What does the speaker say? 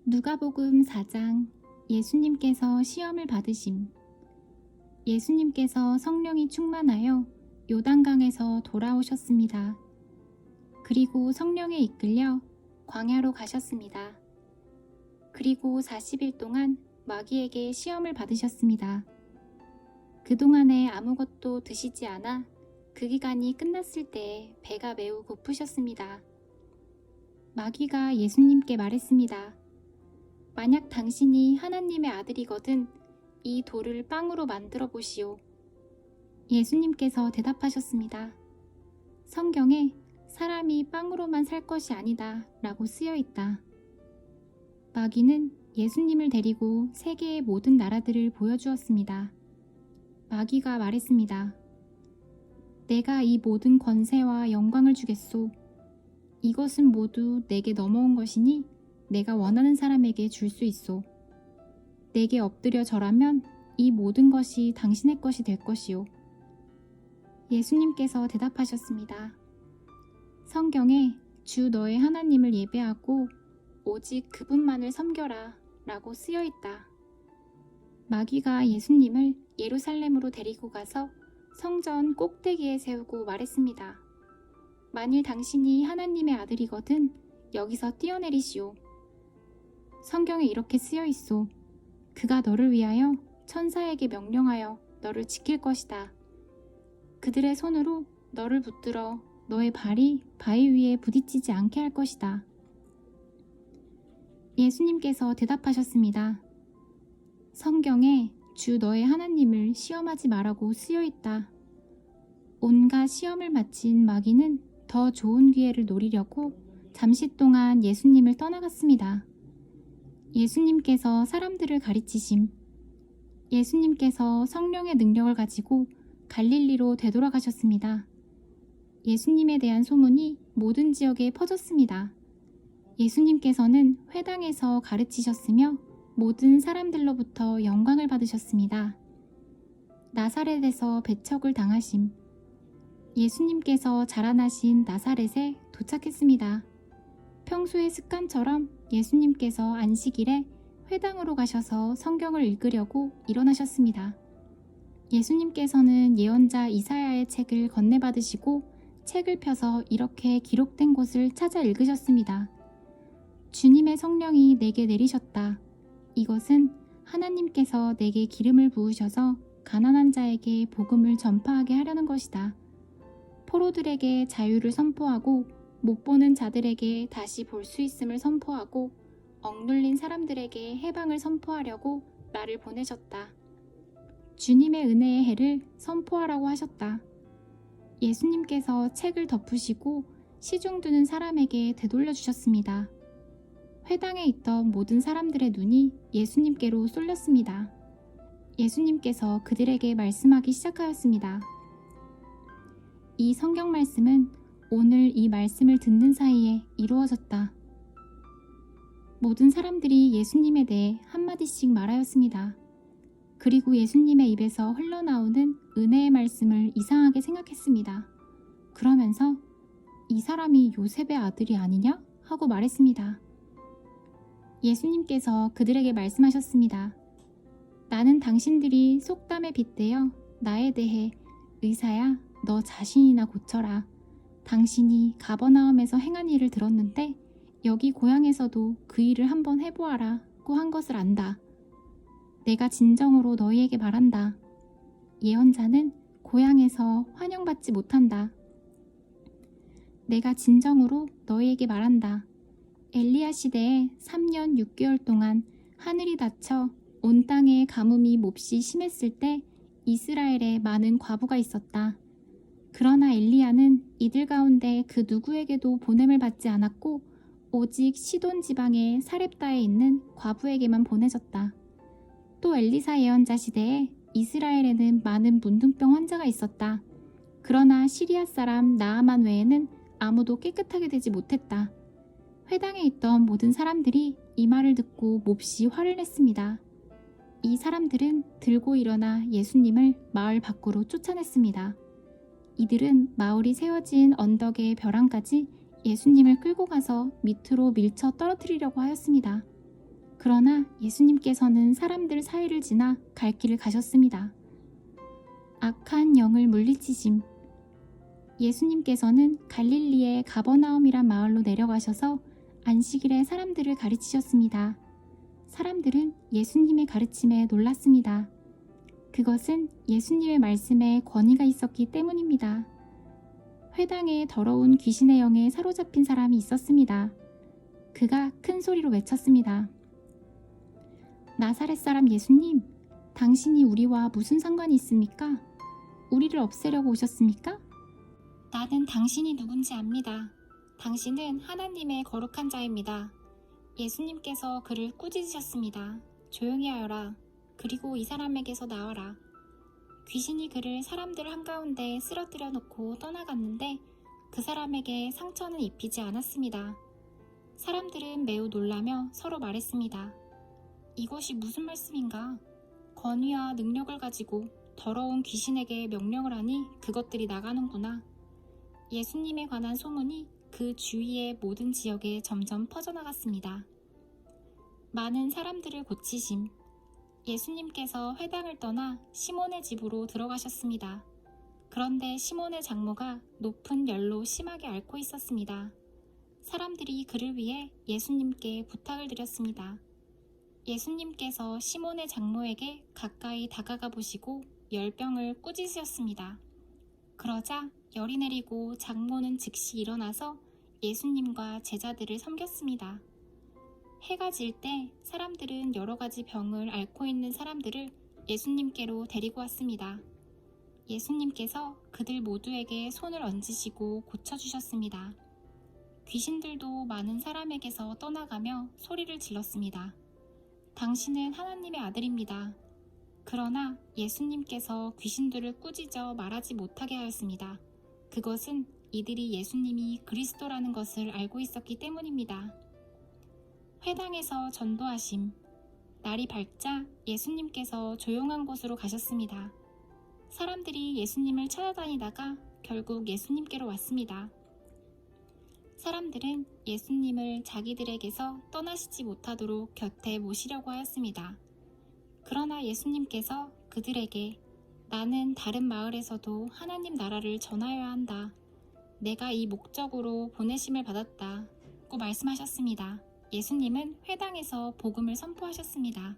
누가복음 4장. 예수님께서 시험을 받으심. 예수님께서 성령이 충만하여 요단강에서 돌아오셨습니다. 그리고 성령에 이끌려 광야로 가셨습니다. 그리고 40일 동안 마귀에게 시험을 받으셨습니다. 그동안에 아무것도 드시지 않아 그 기간이 끝났을 때에 배가 매우 고프셨습니다. 마귀가 예수님께 말했습니다. 만약 당신이 하나님의 아들이거든 이 돌을 빵으로 만들어 보시오. 예수님께서 대답하셨습니다. 성경에 사람이 빵으로만 살 것이 아니다 라고 쓰여 있다. 마귀는 예수님을 데리고 세계의 모든 나라들을 보여주었습니다. 마귀가 말했습니다. 내가 이 모든 권세와 영광을 주겠소. 이것은 모두 내게 넘어온 것이니 내가 원하는 사람에게 줄 수 있소. 내게 엎드려 절하면 이 모든 것이 당신의 것이 될 것이오. 예수님께서 대답하셨습니다. 성경에 주 너의 하나님을 예배하고 오직 그분만을 섬겨라 라고 쓰여 있다. 마귀가 예수님을 예루살렘으로 데리고 가서 성전 꼭대기에 세우고 말했습니다. 만일 당신이 하나님의 아들이거든 여기서 뛰어내리시오. 성경에 이렇게 쓰여 있소. 그가 너를 위하여 천사에게 명령하여 너를 지킬 것이다. 그들의 손으로 너를 붙들어 너의 발이 바위 위에 부딪히지 않게 할 것이다. 예수님께서 대답하셨습니다. 성경에 주 너의 하나님을 시험하지 말라고 쓰여 있다. 온갖 시험을 마친 마귀는 더 좋은 기회를 노리려고 잠시 동안 예수님을 떠나갔습니다. 예수님께서 사람들을 가르치심. 예수님께서 성령의 능력을 가지고 갈릴리로 되돌아가셨습니다. 예수님에 대한 소문이 모든 지역에 퍼졌습니다. 예수님께서는 회당에서 가르치셨으며 모든 사람들로부터 영광을 받으셨습니다. 나사렛에서 배척을 당하심. 예수님께서 자라나신 나사렛에 도착했습니다. 평소의 습관처럼 예수님께서 안식일에 회당으로 가셔서 성경을 읽으려고 일어나셨습니다. 예수님께서는 예언자 이사야의 책을 건네받으시고 책을 펴서 이렇게 기록된 곳을 찾아 읽으셨습니다. 주님의 성령이 내게 내리셨다. 이것은 하나님께서 내게 기름을 부으셔서 가난한 자에게 복음을 전파하게 하려는 것이다. 포로들에게 자유를 선포하고 못 보는 자들에게 다시 볼 수 있음을 선포하고 억눌린 사람들에게 해방을 선포하려고 나를 보내셨다. 주님의 은혜의 해를 선포하라고 하셨다. 예수님께서 책을 덮으시고 시중 드는 사람에게 되돌려 주셨습니다. 회당에 있던 모든 사람들의 눈이 예수님께로 쏠렸습니다. 예수님께서 그들에게 말씀하기 시작하였습니다. 이 성경 말씀은 오늘 이 말씀을 듣는 사이에 이루어졌다. 모든 사람들이 예수님에 대해 한마디씩 말하였습니다. 그리고 예수님의 입에서 흘러나오는 은혜의 말씀을 이상하게 생각했습니다. 그러면서 이 사람이 요셉의 아들이 아니냐? 하고 말했습니다. 예수님께서 그들에게 말씀하셨습니다. 나는 당신들이 속담에 빗대어 나에 대해 의사야 너 자신이나 고쳐라. 당신이 가버나움에서 행한 일을 들었는데 여기 고향에서도 그 일을 한번 해보아라고 한 것을 안다. 내가 진정으로 너희에게 말한다. 예언자는 고향에서 환영받지 못한다. 내가 진정으로 너희에게 말한다. 엘리야 시대에 3년 6개월 동안 하늘이 닫혀 온 땅에 가뭄이 몹시 심했을 때 이스라엘에 많은 과부가 있었다. 그러나 엘리야는 이들 가운데 그 누구에게도 보냄을 받지 않았고 오직 시돈 지방의 사렙다에 있는 과부에게만 보내졌다. 또 엘리사 예언자 시대에 이스라엘에는 많은 문둥병 환자가 있었다. 그러나 시리아 사람 나아만 외에는 아무도 깨끗하게 되지 못했다. 회당에 있던 모든 사람들이 이 말을 듣고 몹시 화를 냈습니다. 이 사람들은 들고 일어나 예수님을 마을 밖으로 쫓아냈습니다. 이들은 마을이 세워진 언덕의 벼랑까지 예수님을 끌고 가서 밑으로 밀쳐 떨어뜨리려고 하였습니다. 그러나 예수님께서는 사람들 사이를 지나 갈 길을 가셨습니다. 악한 영을 물리치심. 예수님께서는 갈릴리의 가버나움이란 마을로 내려가셔서 안식일에 사람들을 가르치셨습니다. 사람들은 예수님의 가르침에 놀랐습니다. 그것은 예수님의 말씀에 권위가 있었기 때문입니다. 회당에 더러운 귀신의 영에 사로잡힌 사람이 있었습니다. 그가 큰 소리로 외쳤습니다. 나사렛 사람 예수님, 당신이 우리와 무슨 상관이 있습니까? 우리를 없애려고 오셨습니까? 나는 당신이 누군지 압니다. 당신은 하나님의 거룩한 자입니다. 예수님께서 그를 꾸짖으셨습니다. 조용히 하여라. 그리고 이 사람에게서 나와라. 귀신이 그를 사람들 한가운데 쓰러뜨려 놓고 떠나갔는데 그 사람에게 상처는 입히지 않았습니다. 사람들은 매우 놀라며 서로 말했습니다. 이것이 무슨 말씀인가? 권위와 능력을 가지고 더러운 귀신에게 명령을 하니 그것들이 나가는구나. 예수님에 관한 소문이 그 주위의 모든 지역에 점점 퍼져나갔습니다. 많은 사람들을 고치심. 예수님께서 회당을 떠나 시몬의 집으로 들어가셨습니다. 그런데 시몬의 장모가 높은 열로 심하게 앓고 있었습니다. 사람들이 그를 위해 예수님께 부탁을 드렸습니다. 예수님께서 시몬의 장모에게 가까이 다가가 보시고 열병을 꾸짖으셨습니다. 그러자 열이 내리고 장모는 즉시 일어나서 예수님과 제자들을 섬겼습니다. 해가 질 때 사람들은 여러 가지 병을 앓고 있는 사람들을 예수님께로 데리고 왔습니다. 예수님께서 그들 모두에게 손을 얹으시고 고쳐주셨습니다. 귀신들도 많은 사람에게서 떠나가며 소리를 질렀습니다. 당신은 하나님의 아들입니다. 그러나 예수님께서 귀신들을 꾸짖어 말하지 못하게 하였습니다. 그것은 이들이 예수님이 그리스도라는 것을 알고 있었기 때문입니다. 회당에서 전도하심. 날이 밝자 예수님께서 조용한 곳으로 가셨습니다. 사람들이 예수님을 찾아다니다가 결국 예수님께로 왔습니다. 사람들은 예수님을 자기들에게서 떠나시지 못하도록 곁에 모시려고 하였습니다. 그러나 예수님께서 그들에게 나는 다른 마을에서도 하나님 나라를 전하여야 한다. 내가 이 목적으로 보내심을 받았다고 말씀하셨습니다. 예수님은 회당에서 복음을 선포하셨습니다.